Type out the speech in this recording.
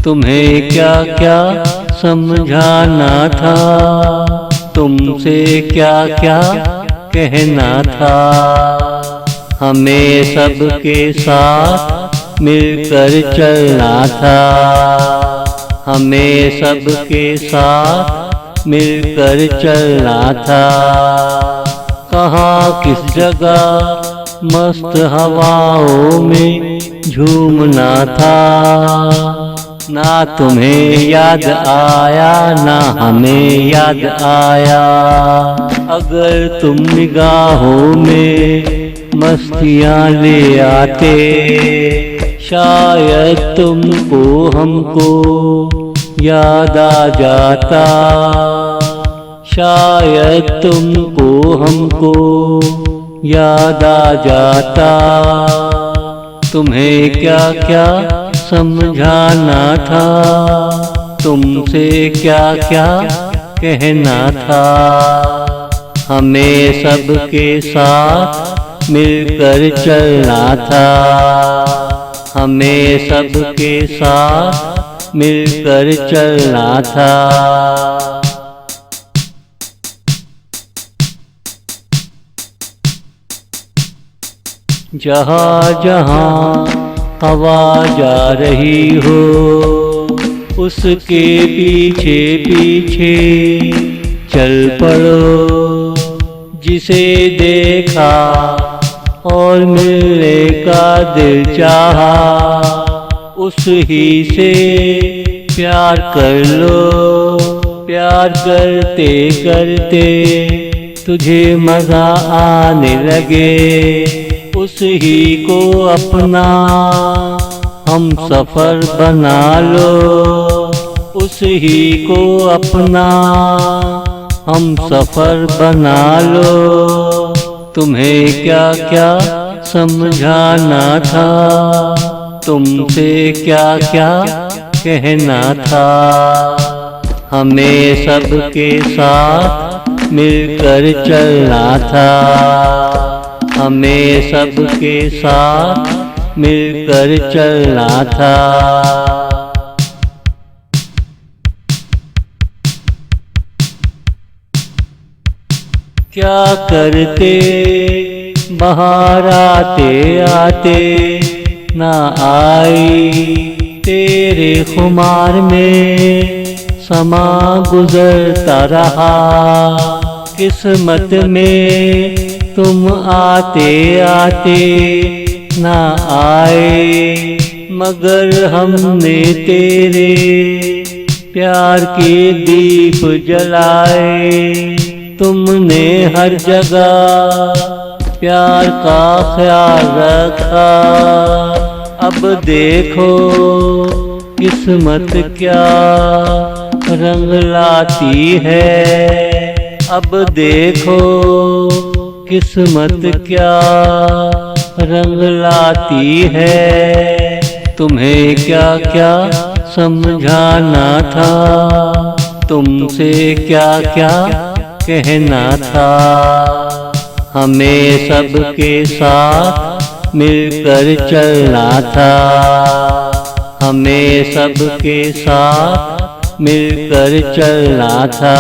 तुम्हें क्या क्या समझाना था, तुमसे क्या क्या कहना था। हमें सबके साथ मिलकर चलना था, हमें सबके साथ मिलकर चलना था। कहाँ किस जगह मस्त हवाओं में झूमना था। ना तुम्हें याद आया ना हमें याद आया। अगर तुम निगाहों में मस्तियाँ ले आते, शायद तुमको हमको याद आ जाता। शायद तुमको हमको याद आ जाता। तुम्हें क्या क्या समझाना था, तुमसे क्या क्या कहना था। हमें सबके साथ मिलकर चलना था, हमें सबके साथ मिलकर चलना था। जहाँ जहाँ हवा जा रही हो, उसके पीछे पीछे चल पड़ो। जिसे देखा और मिलने का दिल चाहा, उस ही से प्यार कर लो। प्यार करते करते तुझे मजा आने लगे, उस ही को अपना हम सफर बना लो। उस ही को अपना हम सफर बना लो। तुम्हें क्या क्या समझाना था, तुमसे क्या क्या कहना था। हमें सबके साथ मिलकर चलना था, हमें सबके साथ मिलकर चलना था। क्या करते बाहर आते आते ना आई तेरे खुमार में समा गुजरता रहा। किस्मत में तुम आते आते ना आए, मगर हमने तेरे प्यार के दीप जलाए। तुमने हर जगह प्यार का ख्याल रखा। अब देखो किस्मत क्या रंग लाती है। अब देखो किस्मत क्या रंग लाती है। तुम्हें क्या क्या समझाना था, तुमसे क्या क्या कहना था। हमें सबके साथ मिलकर चलना था, हमें सबके साथ मिलकर चलना था।